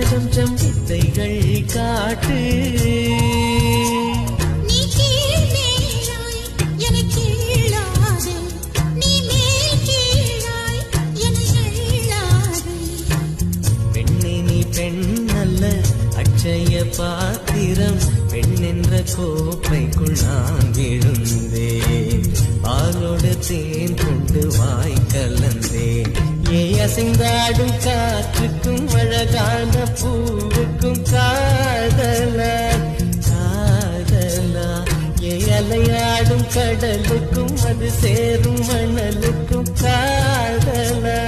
கொஞ்சம் வித்தைகள் காட்டு அட்சய பாத்திரம் பெண் என்ற கோப்பைக்குள் நான் விழுந்தேன் பாலோடு தேன் கொண்டு வாய் கலந்தேன் ஏ அசைந்தாடும் காற்றுக்கும் அழகான பூவுக்கும் காதலா காதலா ஏ அலையாடும் கடலுக்கும் அது சேரும் மணலுக்கும் காதலா